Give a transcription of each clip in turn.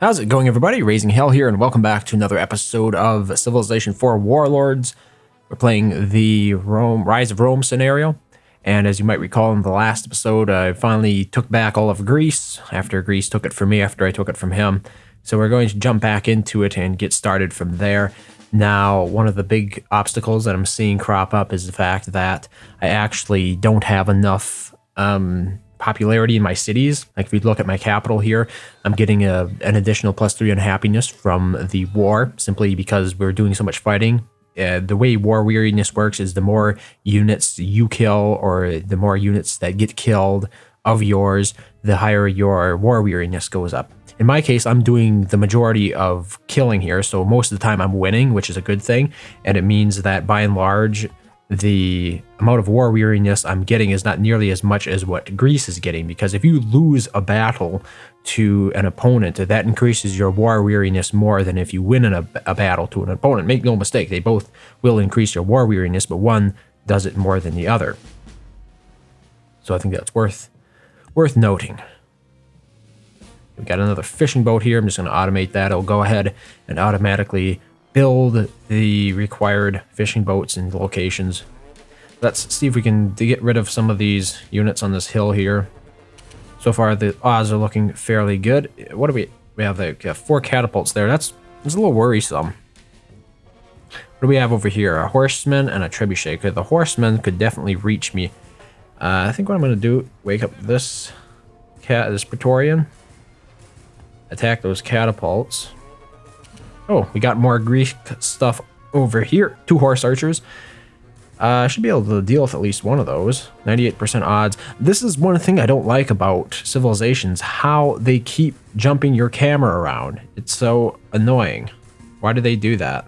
How's it going, everybody? RazingHel here, and welcome back to another episode of Civilization 4 Warlords. We're playing the Rise of Rome scenario, and as you might recall in the last episode, I finally took back all of Greece after Greece took it from me after I took it from him. So we're going to jump back into it and get started from there. Now, one of the big obstacles that I'm seeing crop up is the fact that I actually don't have enough popularity in my cities. Like if you look at my capital here, I'm getting an additional +3 on happiness from the war, simply because we're doing so much fighting. The way war weariness works is the more units you kill, or the more units that get killed of yours, the higher your war weariness goes up. In my case, I'm doing the majority of killing here, so most of the time I'm winning, which is a good thing, and it means that by and large, the amount of war weariness I'm getting is not nearly as much as what Greece is getting, because if you lose a battle to an opponent, that increases your war weariness more than if you win in a battle to an opponent. Make no mistake, they both will increase your war weariness, but one does it more than the other. So I think that's worth noting. We've got another fishing boat here. I'm just going to automate that. It'll go ahead and automatically build the required fishing boats and locations. Let's see if we can get rid of some of these units on this hill here. So far, the odds are looking fairly good. What do we have? Like 4 catapults there. That's a little worrisome. What do we have over here? A horseman and a trebuchet. Okay, the horseman could definitely reach me. I think what I'm going to do, wake up this Praetorian, attack those catapults. Oh, we got more Greek stuff over here. 2 horse archers. I should be able to deal with at least one of those. 98% odds. This is one thing I don't like about civilizations, how they keep jumping your camera around. It's so annoying. Why do they do that?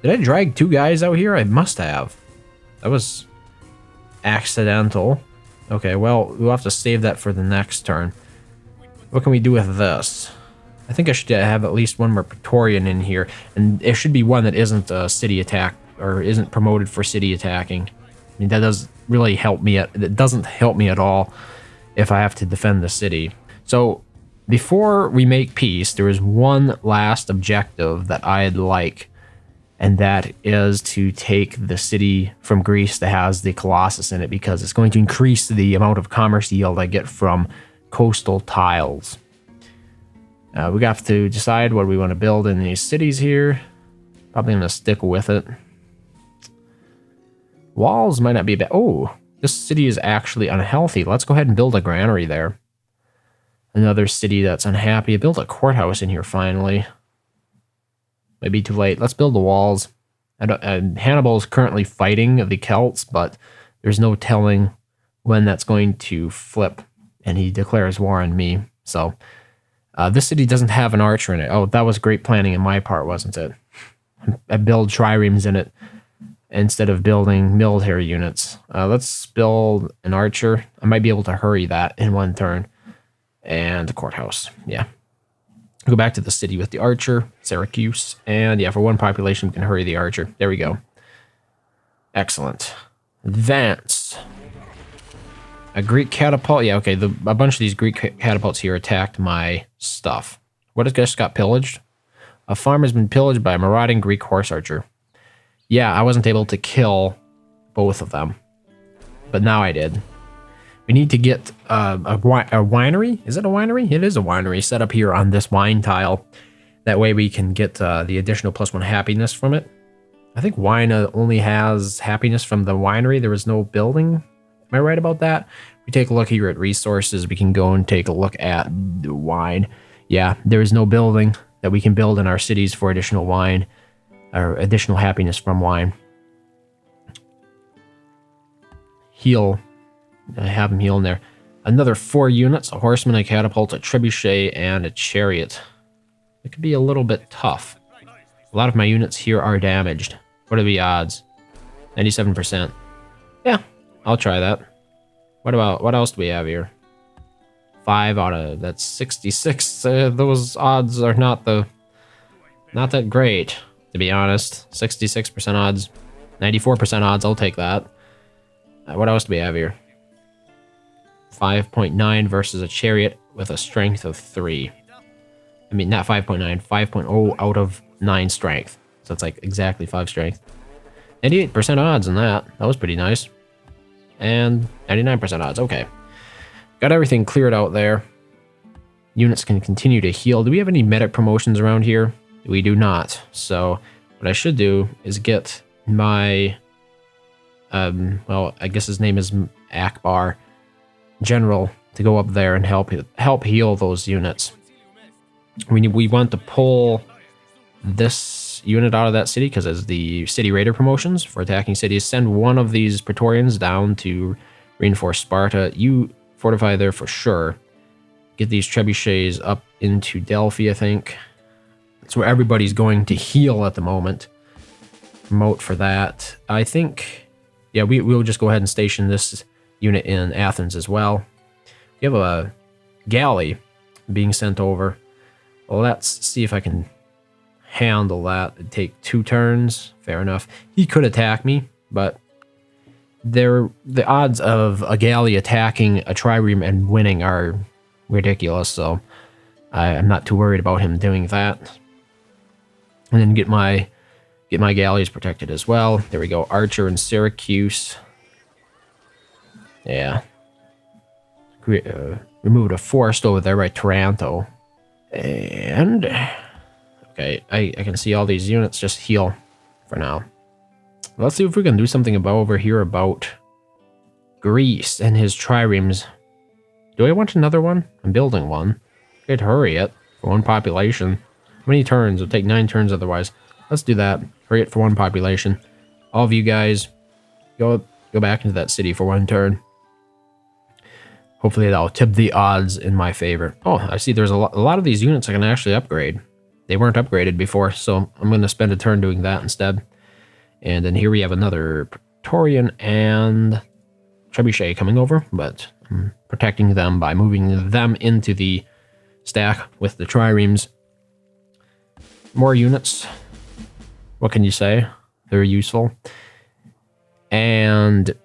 Did I drag 2 guys out here? I must have. That was accidental. Okay, well, we'll have to save that for the next turn. What can we do with this? I think I should have at least one more Praetorian in here, and it should be one that isn't a city attack, or isn't promoted for city attacking. I mean, that does really help me. It doesn't help me at all if I have to defend the city. So before we make peace, there is one last objective that I'd like, and that is to take the city from Greece that has the Colossus in it, because it's going to increase the amount of commerce yield I get from coastal tiles. We have to decide what we want to build in these cities here. Probably going to stick with it. Walls might not be bad. Oh, this city is actually unhealthy. Let's go ahead and build a granary there. Another city that's unhappy. Build a courthouse in here finally. Maybe too late. Let's build the walls. Hannibal is currently fighting the Celts, but there's no telling when that's going to flip, and he declares war on me. So this city doesn't have an archer in it. Oh, that was great planning on my part, wasn't it? I build triremes in it instead of building military units. Let's build an archer. I might be able to hurry that in one turn. And the courthouse. Yeah. Go back to the city with the archer, Syracuse. And yeah, for 1 population, we can hurry the archer. There we go. Excellent. Advance. A Greek catapult. Yeah, okay. A bunch of these Greek catapults here attacked my stuff. What has just got pillaged? A farm has been pillaged by a marauding Greek horse archer. Yeah, I wasn't able to kill both of them, but now I did. We need to get a winery. Is it a winery? It is a winery set up here on this wine tile. That way we can get the additional +1 happiness from it. I think wine only has happiness from the winery. There was no building. Am I right about that? If we take a look here at resources, we can go and take a look at the wine. Yeah, there is no building that we can build in our cities for additional wine, or additional happiness from wine. Heal. I have him heal in there. Another 4 units, a horseman, a catapult, a trebuchet, and a chariot. It could be a little bit tough. A lot of my units here are damaged. What are the odds? 97%. Yeah, I'll try that. What else do we have here? 5 out of, that's 66. Those odds are not that great, to be honest. 66% odds, 94% odds, I'll take that. What else do we have here? 5.9 versus a chariot with a strength of 3. I mean, not 5.9, 5.0 out of 9 strength. So it's like exactly 5 strength. 88% odds on that. That was pretty nice. And 99% odds. Okay. Got everything cleared out there. Units can continue to heal. Do we have any medic promotions around here? We do not. So what I should do is get my, well, I guess his name is Akbar, General, to go up there and help heal those units. We want to pull this unit out of that city because as the city raider promotions for attacking cities, send one of these Praetorians down to reinforce Sparta. You fortify there for sure. Get these trebuchets up into Delphi, I think. That's where everybody's going to heal at the moment. Promote for that. I think, yeah, we'll just go ahead and station this unit in Athens as well. We have a galley being sent over. Well, let's see if I can handle that. It'd take 2 turns. Fair enough. He could attack me, but the odds of a galley attacking a trireme and winning are ridiculous, so I'm not too worried about him doing that. And then get my galleys protected as well. There we go. Archer in Syracuse. Yeah. Removed a forest over there by Taranto. And okay, I can see all these units just heal for now. Let's see if we can do something about over here about Greece and his triremes. Do I want another one? I'm building one. I'd hurry it for 1 population. How many turns? It'll take 9 turns otherwise. Let's do that. Hurry it for 1 population. All of you guys, go back into that city for 1 turn. Hopefully that'll tip the odds in my favor. Oh, I see there's a lot of these units I can actually upgrade. They weren't upgraded before, so I'm going to spend a turn doing that instead. And then here we have another Praetorian and Trebuchet coming over, but I'm protecting them by moving them into the stack with the triremes. More units. What can you say? They're useful. And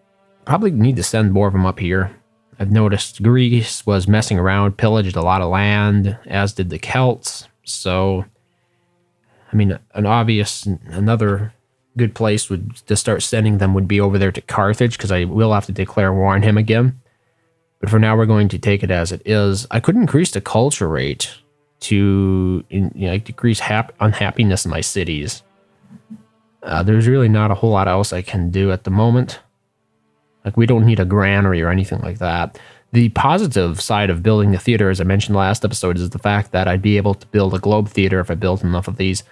probably need to send more of them up here. I've noticed Greece was messing around, pillaged a lot of land, as did the Celts. So, I mean, another good place to start sending them would be over there to Carthage, because I will have to declare war on him again. But for now, we're going to take it as it is. I could increase the culture rate to decrease unhappiness in my cities. There's really not a whole lot else I can do at the moment. Like, we don't need a granary or anything like that. The positive side of building the theater, as I mentioned last episode, is the fact that I'd be able to build a globe theater if I built enough of these.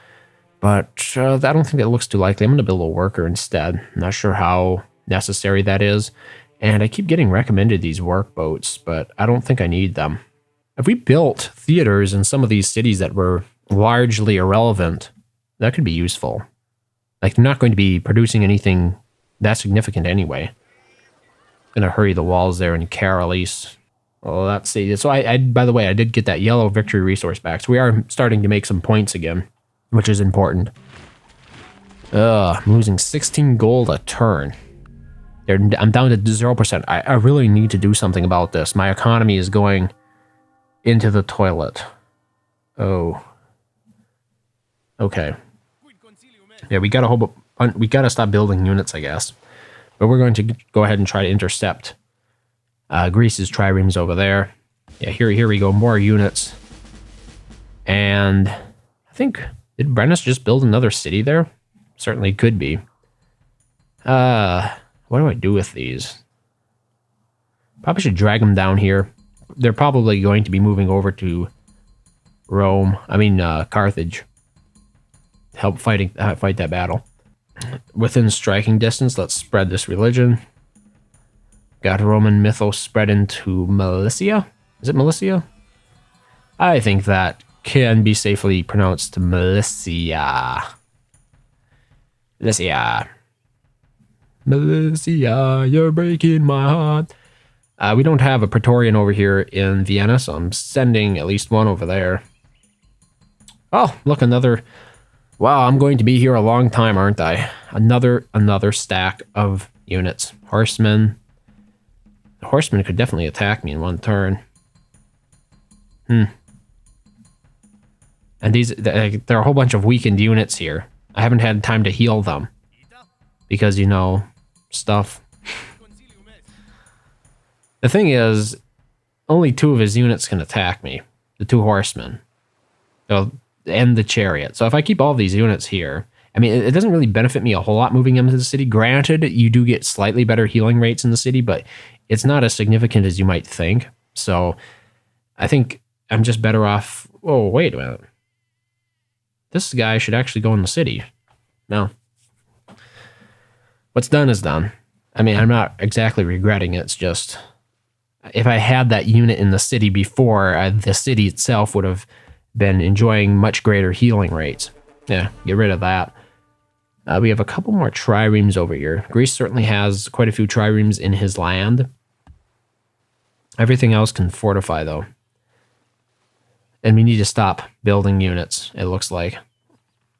But I don't think that looks too likely. I'm going to build a worker instead. I'm not sure how necessary that is. And I keep getting recommended these work boats, but I don't think I need them. If we built theaters in some of these cities that were largely irrelevant, that could be useful. Like, they're not going to be producing anything that significant anyway. I'm going to hurry the walls there in Carolis. Well, let's see. So by the way, I did get that yellow victory resource back. So we are starting to make some points again, which is important. I'm losing 16 gold a turn. I'm down to 0%. I really need to do something about this. My economy is going into the toilet. Oh. Okay. Yeah, we gotta stop building units, I guess. But we're going to go ahead and try to intercept Greece's triremes over there. Yeah, here we go. More units. And I think, did Brennus just build another city there? Certainly could be. What do I do with these? Probably should drag them down here. They're probably going to be moving over to Carthage. To help fight that battle. Within striking distance, let's spread this religion. Got Roman mythos spread into Milicia. Is it Milicia? I think that can be safely pronounced Milicia. Milicia. Milicia, you're breaking my heart. We don't have a Praetorian over here in Vienna, so I'm sending at least one over there. Oh, look, another... Wow, I'm going to be here a long time, aren't I? Another stack of units. Horsemen. The horsemen could definitely attack me in 1 turn. And there are a whole bunch of weakened units here. I haven't had time to heal them. Because, you know, stuff. The thing is, only 2 of his units can attack me. The 2 horsemen. And the chariot. So if I keep all these units here, I mean, it doesn't really benefit me a whole lot moving them into the city. Granted, you do get slightly better healing rates in the city, but it's not as significant as you might think. So I think I'm just better off... Oh, wait a minute. This guy should actually go in the city. No. What's done is done. I mean, I'm not exactly regretting it. It's just... If I had that unit in the city before, the city itself would have been enjoying much greater healing rates. Yeah, get rid of that. We have a couple more triremes over here. Greece certainly has quite a few triremes in his land. Everything else can fortify, though. And we need to stop building units, it looks like.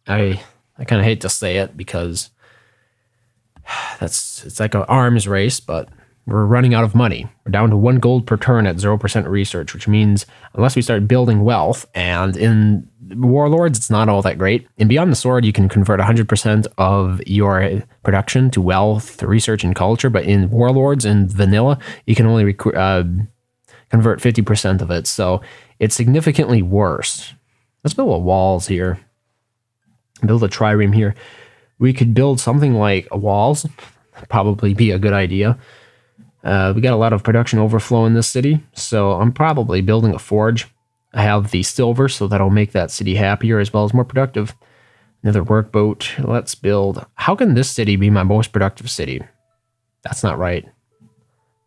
I kind of hate to say it because it's like an arms race, but we're running out of money. We're down to 1 gold per turn at 0% research, which means unless we start building wealth, and in Warlords, it's not all that great. In Beyond the Sword, you can convert 100% of your production to wealth, research, and culture, but in Warlords and Vanilla, you can only convert 50% of it, so it's significantly worse. Let's build walls here. Build a trireme here. We could build something like walls. Probably be a good idea. We got a lot of production overflow in this city, so I'm probably building a forge. I have the silver, so that'll make that city happier as well as more productive. Another workboat. Let's build... How can this city be my most productive city? That's not right.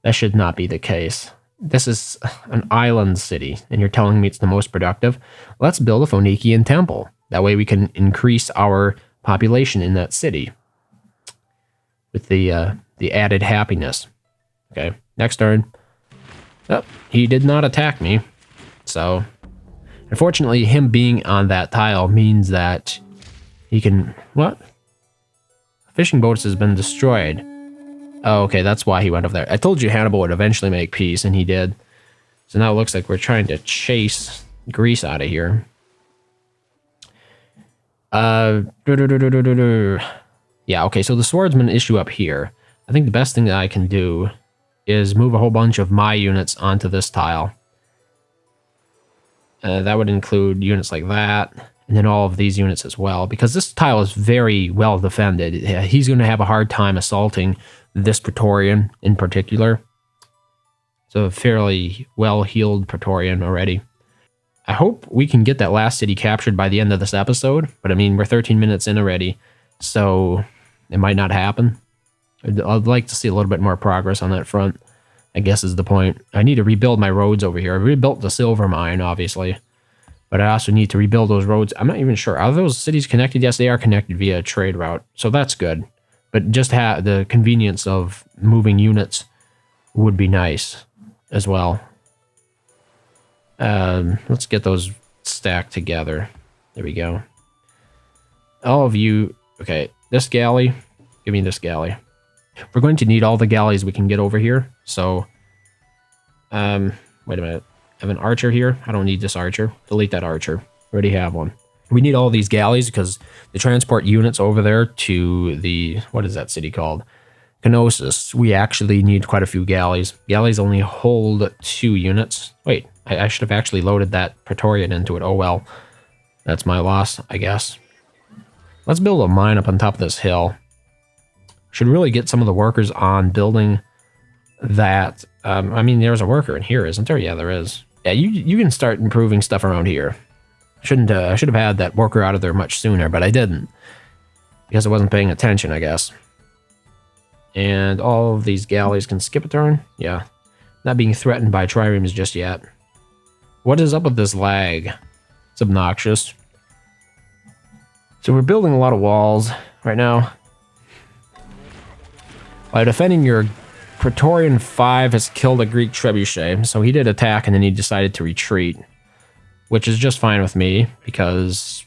That should not be the case. This is an island city, and you're telling me it's the most productive? Let's build a Phoenician temple. That way we can increase our population in that city. With the added happiness. Okay, next turn. Oh, he did not attack me. So, unfortunately, him being on that tile means that he can... What? Fishing boats has been destroyed. Oh, okay, that's why he went over there. I told you Hannibal would eventually make peace, and he did. So now it looks like we're trying to chase Greece out of here. Yeah, okay, so the swordsman issue up here. I think the best thing that I can do is move a whole bunch of my units onto this tile. That would include units like that, and then all of these units as well, because this tile is very well defended. He's going to have a hard time assaulting this Praetorian in particular. It's a fairly well-healed Praetorian already. I hope we can get that last city captured by the end of this episode, but I mean, we're 13 minutes in already, so it might not happen. I'd like to see a little bit more progress on that front, I guess is the point. I need to rebuild my roads over here. I rebuilt the silver mine, obviously, but I also need to rebuild those roads. I'm not even sure. Are those cities connected? Yes, they are connected via a trade route, so that's good. But just have the convenience of moving units would be nice as well. Let's get those stacked together. There we go. All of you... Okay, this galley. Give me this galley. We're going to need all the galleys we can get over here, so... wait a minute. I have an archer here. I don't need this archer. Delete that archer. Already have one. We need all these galleys because the transport units over there to the... What is that city called? Kenosis. We actually need quite a few galleys. Galleys only hold 2 units. Wait, I should have actually loaded that Praetorian into it. Oh well. That's my loss, I guess. Let's build a mine up on top of this hill. Should really get some of the workers on building that. I mean, there's a worker in here, isn't there? Yeah, there is. Yeah, you can start improving stuff around here. I should have had that worker out of there much sooner, but I didn't. Because I wasn't paying attention, I guess. And all of these galleys can skip a turn. Yeah. Not being threatened by triremes just yet. What is up with this lag? It's obnoxious. So we're building a lot of walls right now. By defending, your Praetorian 5 has killed a Greek trebuchet, so he did attack and then he decided to retreat. Which is just fine with me, because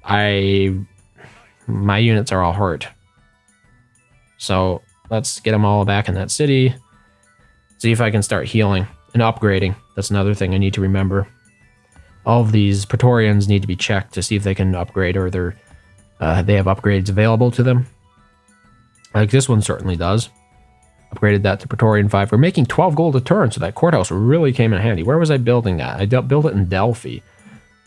my units are all hurt. So let's get them all back in that city. See if I can start healing and upgrading. That's another thing I need to remember. all of these Praetorians need to be checked to see if they can upgrade or they have upgrades available to them. Like this one certainly does. Upgraded that to Praetorian 5. We're making 12 gold a turn, so that courthouse really came in handy. Where was I building that? I built it in Delphi.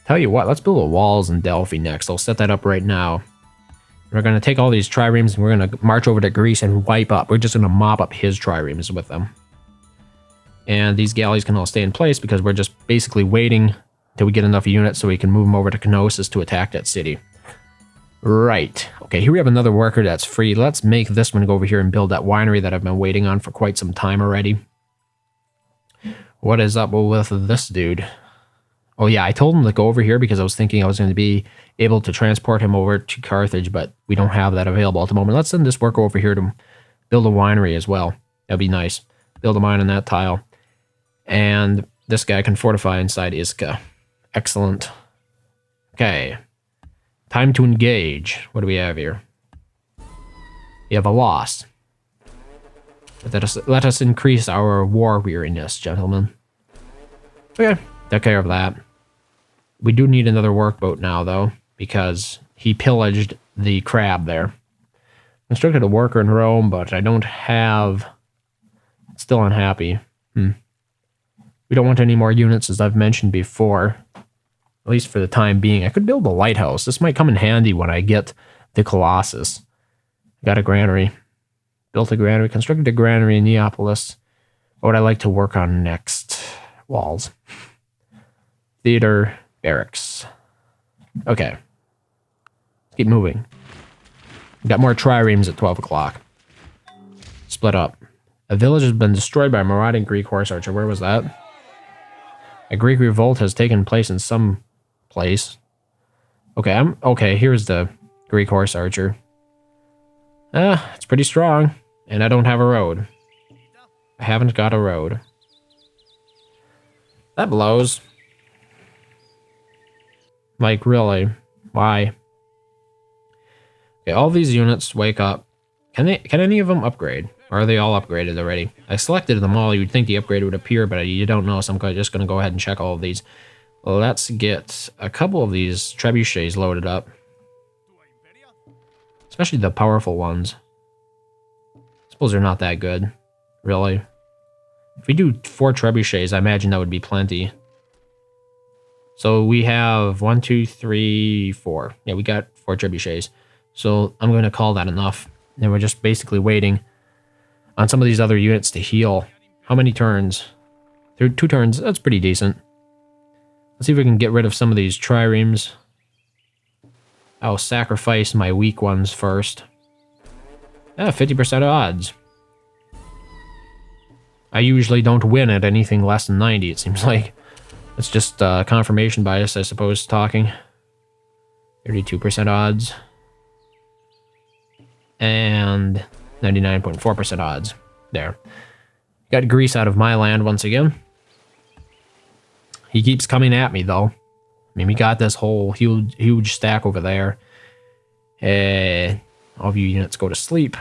Tell you what, let's build the walls in Delphi next. I'll set that up right now. We're going to take all these triremes and we're going to march over to Greece and wipe up. We're just going to mop up his triremes with them. And these galleys can all stay in place because we're just basically waiting until we get enough units so we can move them over to Knossos to attack that city. Right. Okay, here we have another worker that's free. Let's make this one go over here and build that winery that I've been waiting on for quite some time already. What is up with this dude? Oh yeah, I told him to go over here because I was thinking I was going to be able to transport him over to Carthage, but we don't have that available at the moment. Let's send this worker over here to build a winery as well. That'd be nice. Build a mine on that tile. And this guy can fortify inside Iska. Excellent. Okay. Time to engage. What do we have here? We have a loss. Let us increase our war weariness, gentlemen. Okay, take care of that. We do need another workboat now, though, because he pillaged the crab there. Constructed a worker in Rome, but I don't have... Still unhappy. We don't want any more units, as I've mentioned before. At least for the time being. I could build a lighthouse. This might come in handy when I get the Colossus. Got a granary. Built a granary. Constructed a granary in Neapolis. What would I like to work on next? Walls. Theater. Barracks. Okay. Let's keep moving. Got more triremes at 12 o'clock. Split up. A village has been destroyed by a marauding Greek horse archer. Where was that? A Greek revolt has taken place in some place. Okay, here's the Greek horse archer. It's pretty strong. And I don't have a road. I haven't got a road. That blows. Like, really? Why? Okay, all these units wake up. Can any of them upgrade? Or are they all upgraded already? I selected them all. You'd think the upgrade would appear, but you don't know, so I'm just going to go ahead and check all of these. Let's get a couple of these trebuchets loaded up. Especially the powerful ones. I suppose they're not that good, really. If we do 4 trebuchets, I imagine that would be plenty. So we have 1, 2, 3, 4. Yeah, we got 4 trebuchets. So I'm going to call that enough. And we're just basically waiting on some of these other units to heal. How many turns? 2 turns. That's pretty decent. Let's see if we can get rid of some of these triremes. I'll sacrifice my weak ones first. 50% odds. I usually don't win at anything less than 90, it seems like. It's just confirmation bias, I suppose, talking. 32% odds. And 99.4% odds. There. Got Greece out of my land once again. He keeps coming at me, though. I mean, we got this whole huge stack over there. All of you units go to sleep.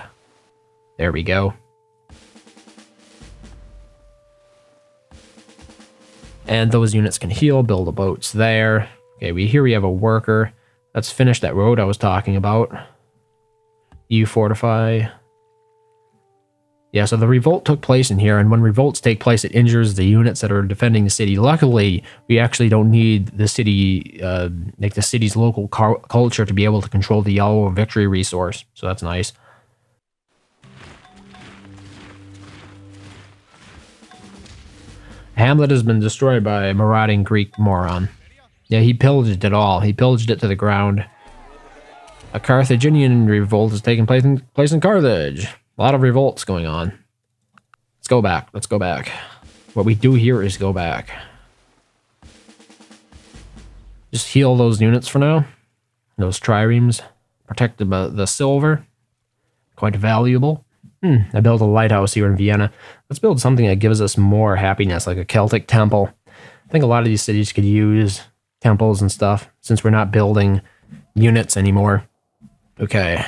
There we go. And those units can heal, build the boats there. Okay, here we have a worker. Let's finish that road I was talking about. You fortify. Yeah, so the revolt took place in here, and when revolts take place, it injures the units that are defending the city. Luckily, we actually don't need the city, like the city's local culture to be able to control the yellow victory resource. So that's nice. Hamlet has been destroyed by a marauding Greek moron. Yeah, he pillaged it all. He pillaged it to the ground. A Carthaginian revolt has taken place in Carthage. A lot of revolts going on. Let's go back. Let's go back. What we do here is go back. Just heal those units for now. Those triremes. Protect the silver. Quite valuable. I built a lighthouse here in Vienna. Let's build something that gives us more happiness, like a Celtic temple. I think a lot of these cities could use temples and stuff, since we're not building units anymore. Okay.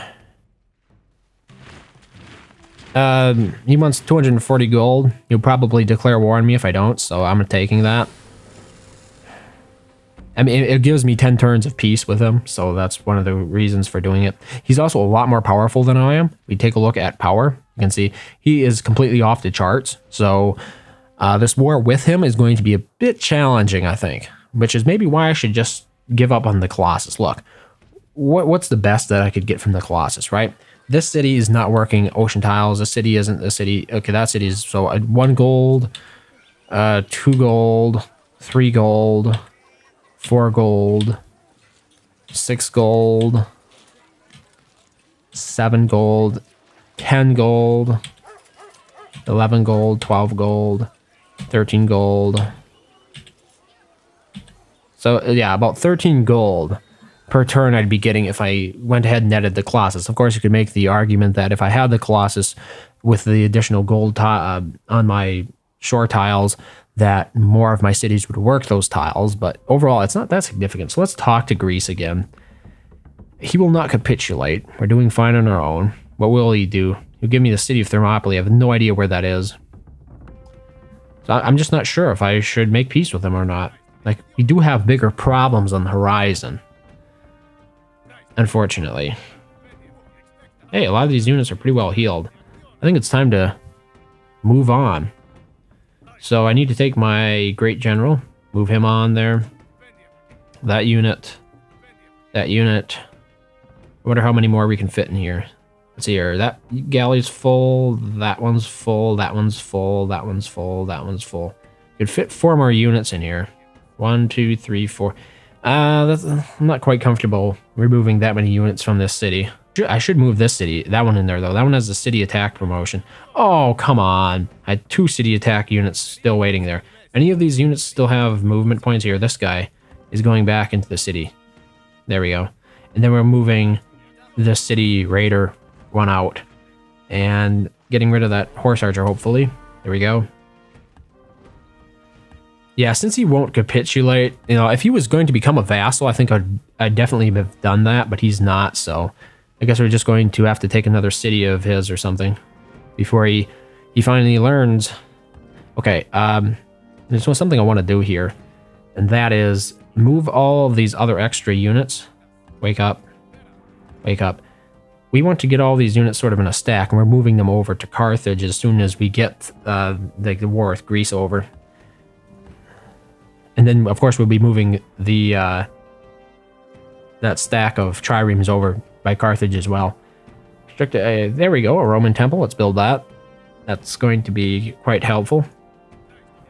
He wants 240 gold. He'll probably declare war on me if I don't, so I'm taking that. I mean, it gives me 10 turns of peace with him, so that's one of the reasons for doing it. He's also a lot more powerful than I am. We take a look at power. You can see he is completely off the charts. So this war with him is going to be a bit challenging, I think, which is maybe why I should just give up on the Colossus. Look, what's the best that I could get from the Colossus, right? This city is not working ocean tiles. This city isn't the city. Okay, that city is, so 1 gold, 2 gold, 3 gold, 4 gold, 6 gold, 7 gold, 10 gold, 11 gold, 12 gold, 13 gold. So yeah, about 13 gold per turn I'd be getting if I went ahead and netted the Colossus. Of course, you could make the argument that if I had the Colossus with the additional gold on my shore tiles, that more of my cities would work those tiles, but overall, it's not that significant. So let's talk to Greece again. He will not capitulate. We're doing fine on our own. What will he do? He'll give me the city of Thermopylae. I have no idea where that is. So I'm just not sure if I should make peace with him or not. Like, we do have bigger problems on the horizon, unfortunately. Hey, a lot of these units are pretty well healed. I think it's time to move on. So I need to take my Great General, move him on there. That unit. That unit. I wonder how many more we can fit in here. Let's see here. That galley's full. That one's full. That one's full. That one's full. That one's full. Could fit 4 more units in here. 1, 2, 3, 4. I'm not quite comfortable removing that many units from this city. I should move this city, that one in there though. That one has the city attack promotion. Oh, come on. I had 2 city attack units still waiting there. Any of these units still have movement points here? This guy is going back into the city. There we go. And then we're moving the city raider one out and getting rid of that horse archer, hopefully. There we go. Yeah, since he won't capitulate, you know, if he was going to become a vassal, I think I'd definitely have done that, but he's not, so I guess we're just going to have to take another city of his or something before he finally learns. Okay, there's something I want to do here, and that is move all of these other extra units. Wake up. Wake up. We want to get all these units sort of in a stack, and we're moving them over to Carthage as soon as we get the war with Greece over. And then, of course, we'll be moving the that stack of triremes over by Carthage as well. There we go, a Roman temple. Let's build that. That's going to be quite helpful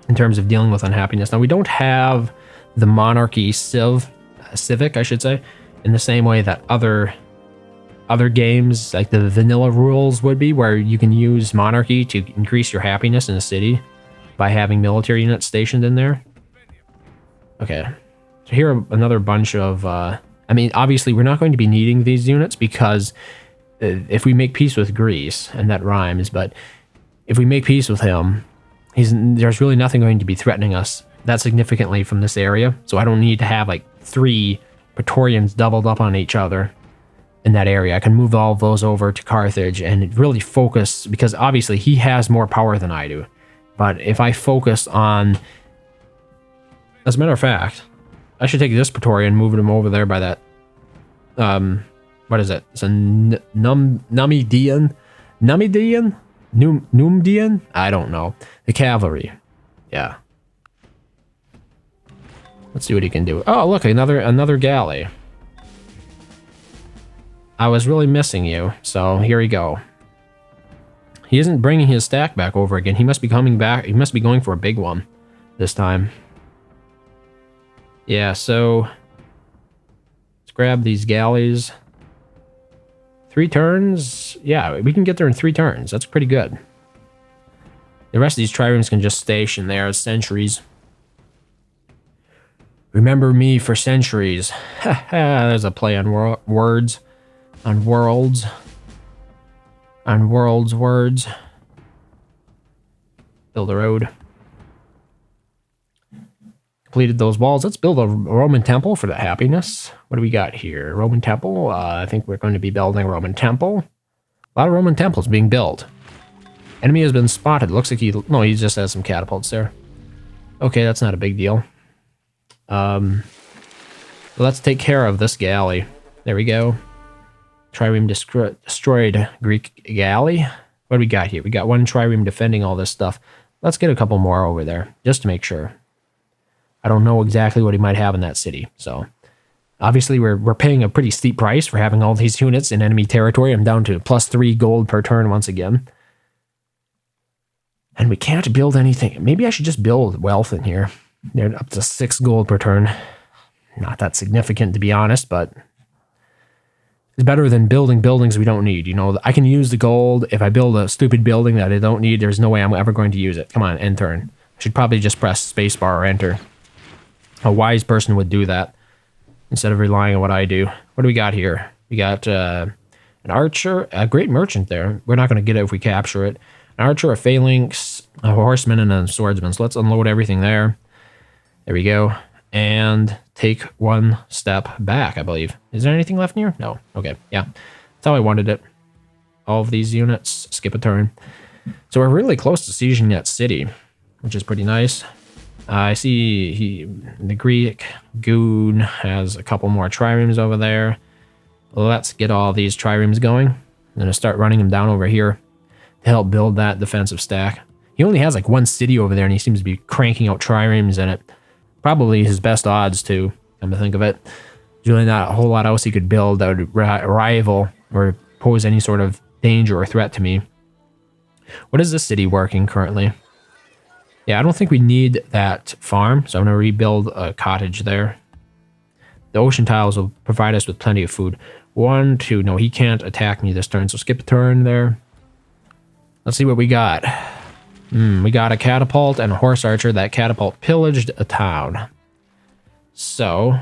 in terms of dealing with unhappiness. Now, we don't have the monarchy civic, I should say, in the same way that other games, like the vanilla rules would be, where you can use monarchy to increase your happiness in a city by having military units stationed in there. Okay, so here are another bunch of, I mean, obviously we're not going to be needing these units because if we make peace with Greece, and that rhymes, but if we make peace with him, there's really nothing going to be threatening us that significantly from this area, so I don't need to have like 3 Praetorians doubled up on each other in that area. I can move all of those over to Carthage and really focus, because obviously he has more power than I do, but if I focus on... As a matter of fact, I should take this Praetorian and move him over there by that, what is it? It's a Numidian? Numdian? I don't know. The cavalry. Yeah. Let's see what he can do. Oh, look, another galley. I was really missing you, so here we go. He isn't bringing his stack back over again. He must be coming back. He must be going for a big one this time. Yeah, so let's grab these galleys. 3 turns? Yeah, we can get there in 3 turns. That's pretty good. The rest of these triremes can just station there as sentries. Remember me for centuries. There's a play on words. On worlds. On worlds words. Build a road. Completed those walls. Let's build a Roman temple for the happiness. What do we got here? Roman temple. I think we're going to be building a Roman temple. A lot of Roman temples being built. Enemy has been spotted. Looks like he just has some catapults there. Okay, that's not a big deal. So let's take care of this galley. There we go. Trireme destroyed Greek galley. What do we got here? We got one trireme defending all this stuff. Let's get a couple more over there, just to make sure. I don't know exactly what he might have in that city, so... Obviously, we're paying a pretty steep price for having all these units in enemy territory. I'm down to +3 gold per turn once again. And we can't build anything. Maybe I should just build wealth in here. They're up to 6 gold per turn. Not that significant, to be honest, but it's better than building buildings we don't need. You know, I can use the gold. If I build a stupid building that I don't need, there's no way I'm ever going to use it. Come on, end turn. I should probably just press spacebar or enter. A wise person would do that instead of relying on what I do. What do we got here? We got an archer, a great merchant there. We're not going to get it if we capture it. An archer, a phalanx, a horseman, and a swordsman. So let's unload everything there. There we go. And take one step back, I believe. Is there anything left in here? No. Okay, yeah. That's how I wanted it. All of these units, skip a turn. So we're really close to sieging that city, which is pretty nice. I see the Greek goon has a couple more triremes over there. Let's get all these triremes going. I'm going to start running them down over here to help build that defensive stack. He only has like one city over there, and he seems to be cranking out triremes in it. Probably his best odds, too, come to think of it. There's really not a whole lot else he could build that would rival or pose any sort of danger or threat to me. What is this city working currently? Yeah, I don't think we need that farm, so I'm going to rebuild a cottage there. The ocean tiles will provide us with plenty of food. 1, 2, no, he can't attack me this turn, so skip a turn there. Let's see what we got. We got a catapult and a horse archer. That catapult pillaged a town. So,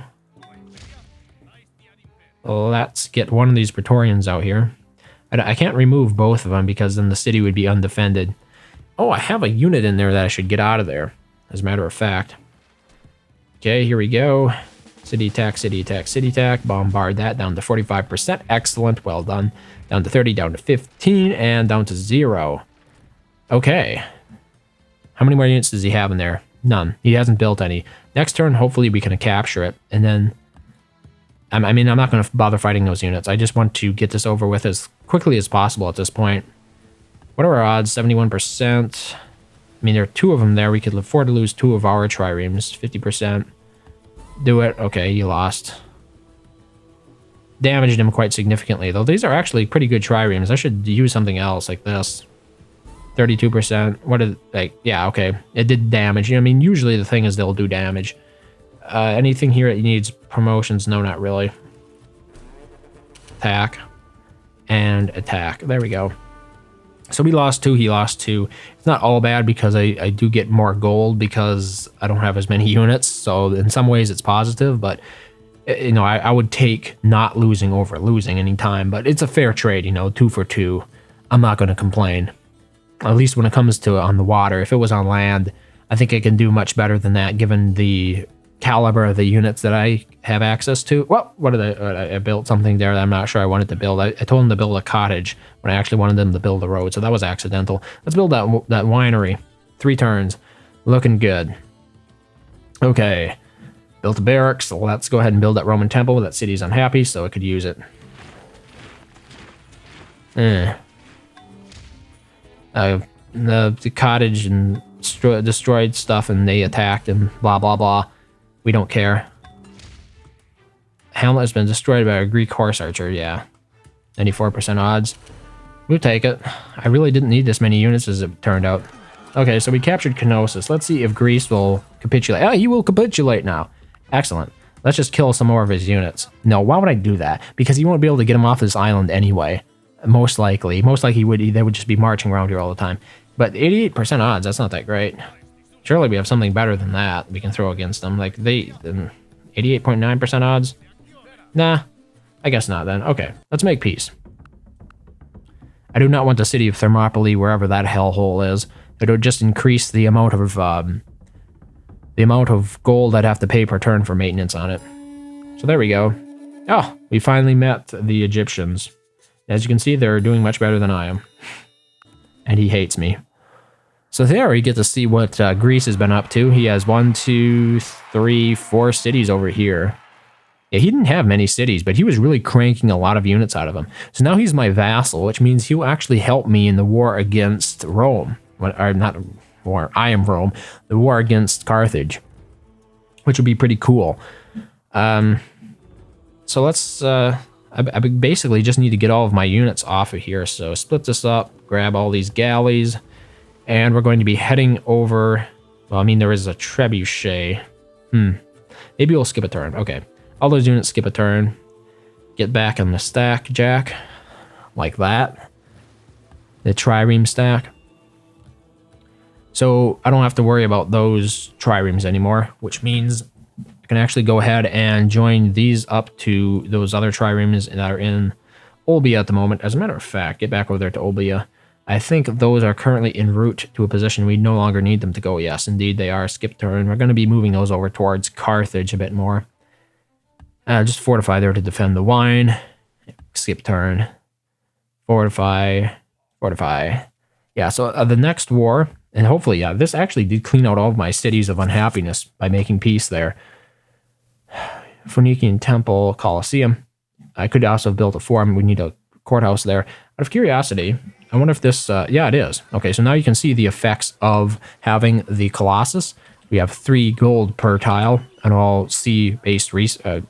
let's get one of these Praetorians out here. I can't remove both of them because then the city would be undefended. Oh, I have a unit in there that I should get out of there, as a matter of fact. Okay, here we go. City attack, city attack, city attack. Bombard that down to 45%. Excellent, well done. Down to 30, down to 15, and down to 0. Okay. How many more units does he have in there? None. He hasn't built any. Next turn, hopefully we can capture it. And then, I mean, I'm not going to bother fighting those units. I just want to get this over with as quickly as possible at this point. What are our odds? 71%. I mean, there are 2 of them there. We could afford to lose 2 of our triremes. 50%. Do it. Okay, you lost. Damaged him quite significantly, though. These are actually pretty good triremes. I should use something else like this. 32%. What is, like, yeah, okay. It did damage. You know, I mean, usually the thing is they'll do damage. Anything here that needs promotions? No, not really. Attack. And attack. There we go. So we lost 2, he lost 2. It's not all bad because I do get more gold because I don't have as many units. So in some ways it's positive, but you know, I would take not losing over losing anytime, but it's a fair trade, you know, 2 for 2. I'm not going to complain. At least when it comes to on the water. If it was on land, I think I can do much better than that given the caliber of the units that I have access to. Well, what did I built something there that I'm not sure I wanted to build. I told him to build a cottage when I actually wanted them to build a road, so that was accidental. Let's build that winery. 3 turns. Looking good. Okay. Built a barracks. So let's go ahead and build that Roman temple. That city's unhappy, so it could use it. The cottage and destroyed stuff, and they attacked and blah, blah, blah. We don't care. Hamlet has been destroyed by a Greek horse archer. Yeah. 94% odds. We'll take it. I really didn't need this many units as it turned out. Okay, so we captured Knossos. Let's see if Greece will capitulate. Oh, he will capitulate now. Excellent. Let's just kill some more of his units. No, why would I do that? Because he won't be able to get him off this island anyway. Most likely. Most likely they would just be marching around here all the time. But 88% odds, that's not that great. Surely we have something better than that we can throw against them. Like, 88.9% odds? Nah, I guess not then. Okay, let's make peace. I do not want the city of Thermopylae, wherever that hellhole is. It would just increase the amount of gold I'd have to pay per turn for maintenance on it. So there we go. Oh, we finally met the Egyptians. As you can see, they're doing much better than I am. And he hates me. So there we get to see what Greece has been up to. He has 1, 2, 3, 4 cities over here. Yeah, he didn't have many cities, but he was really cranking a lot of units out of them. So now he's my vassal, which means he'll actually help me in the war against Rome. Or not war, I am Rome. The war against Carthage, which would be pretty cool. So let's, I basically just need to get all of my units off of here. So split this up, grab all these galleys, and we're going to be heading over. Well, I mean, there is a trebuchet. Maybe we'll skip a turn. Okay. All those units skip a turn. Get back on the stack, Jack. Like that. The trireme stack. So I don't have to worry about those triremes anymore, which means I can actually go ahead and join these up to those other triremes that are in Olbia at the moment. As a matter of fact, get back over there to Olbia. I think those are currently en route to a position we no longer need them to go. Yes, indeed, they are. Skip turn. We're going to be moving those over towards Carthage a bit more. Just fortify there to defend the wine. Skip turn. Fortify. Fortify. Yeah, so the next war, and hopefully, yeah, this actually did clean out all of my cities of unhappiness by making peace there. Phoenician Temple, Colosseum. I could also have built a forum. We need a courthouse there. Out of curiosity, I wonder if this, yeah, it is. Okay, so now you can see the effects of having the Colossus. We have 3 gold per tile, and all sea-based,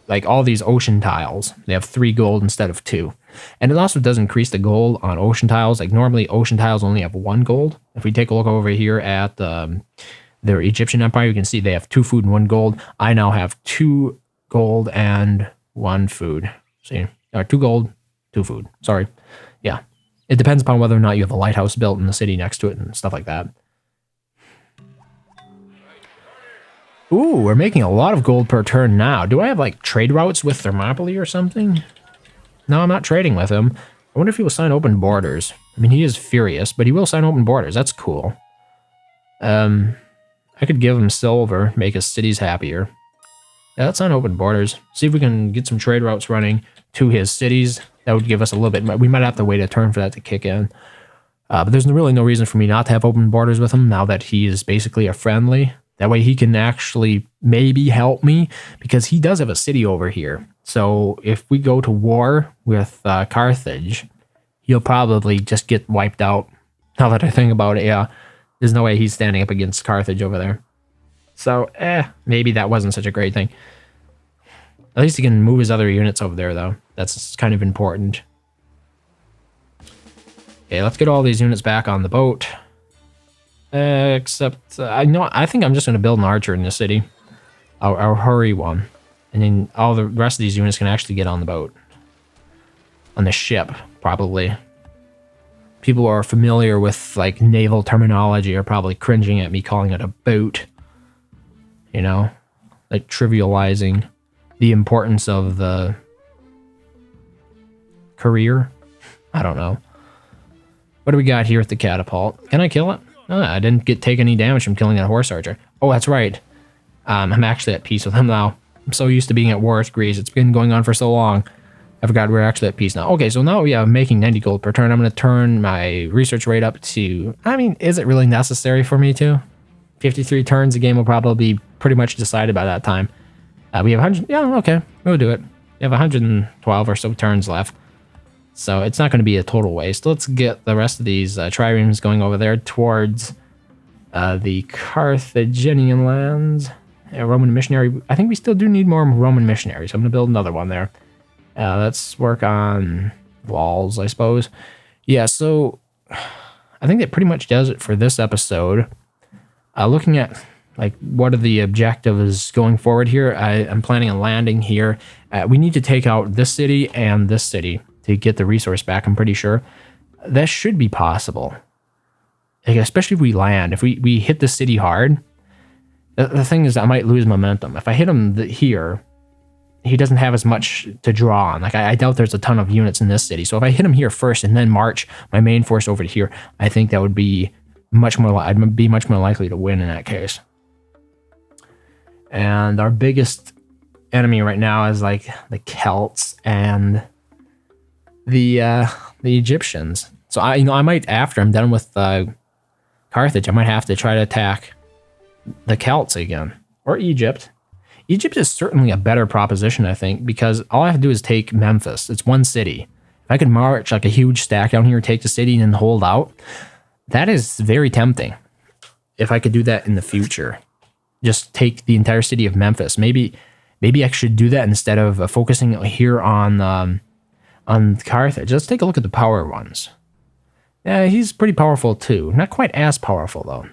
like all these ocean tiles, they have 3 gold instead of 2. And it also does increase the gold on ocean tiles. Like normally ocean tiles only have 1 gold. If we take a look over here at their Egyptian Empire, you can see they have 2 food and 1 gold. I now have 2 gold and 1 food. See, 2 gold, 2 food. Sorry. Yeah. It depends upon whether or not you have a lighthouse built in the city next to it and stuff like that. Ooh, we're making a lot of gold per turn now. Do I have like trade routes with Thermopylae or something? No, I'm not trading with him. I wonder if he will sign open borders. I mean, he is furious, but he will sign open borders. That's cool. I could give him silver, make his cities happier. Yeah, let's sign open borders. See if we can get some trade routes running to his cities. That would give us a little bit. We might have to wait a turn for that to kick in. But there's really no reason for me not to have open borders with him now that he is basically a friendly. That way he can actually maybe help me because he does have a city over here. So if we go to war with Carthage, he'll probably just get wiped out. Now that I think about it, yeah. There's no way he's standing up against Carthage over there. So, maybe that wasn't such a great thing. At least he can move his other units over there, though. That's kind of important. Okay, let's get all these units back on the boat. Except, I think I'm just going to build an archer in this city. I'll hurry one. And then all the rest of these units can actually get on the boat. On the ship, probably. People who are familiar with, like, naval terminology are probably cringing at me calling it a boat. You know? Like, trivializing the importance of the career. I don't know. What do we got here with the catapult? Can I kill it? Oh, I didn't take any damage from killing that horse archer. Oh, that's right. I'm actually at peace with him now. I'm so used to being at war with Greece. It's been going on for so long. I forgot we're actually at peace now. Okay, so now I'm making 90 gold per turn. I'm going to turn my research rate up to... I mean, is it really necessary for me to? 53 turns, the game will probably be pretty much decided by that time. We have 100... Yeah, okay, we'll do it. We have 112 or so turns left. So it's not going to be a total waste. Let's get the rest of these triremes going over there towards the Carthaginian lands. Roman missionary. I think we still do need more Roman missionaries. I'm going to build another one there. Let's work on walls, I suppose. Yeah, so I think that pretty much does it for this episode. Looking at like what are the objectives going forward here, I'm planning on landing here. We need to take out this city and this city to get the resource back, I'm pretty sure. That should be possible. Like, especially if we land. If we hit the city hard, the thing is I might lose momentum. If I hit him here, he doesn't have as much to draw on. Like, I doubt there's a ton of units in this city. So if I hit him here first and then march my main force over to here, I think that would be I'd be much more likely to win in that case. And our biggest enemy right now is like the Celts and the Egyptians. So I might, after I'm done with Carthage, I might have to try to attack the Celts again, or Egypt. Egypt is certainly a better proposition, I think, because all I have to do is take Memphis. It's one city. If I could march like a huge stack down here, take the city, and then hold out, that is very tempting. If I could do that in the future, just take the entire city of Memphis. Maybe I should do that instead of focusing here on Carthage. Let's take a look at the power ones. Yeah, he's pretty powerful too. Not quite as powerful though.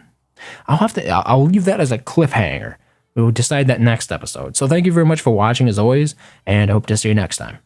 I'll leave that as a cliffhanger. We'll decide that next episode. So thank you very much for watching as always, and I hope to see you next time.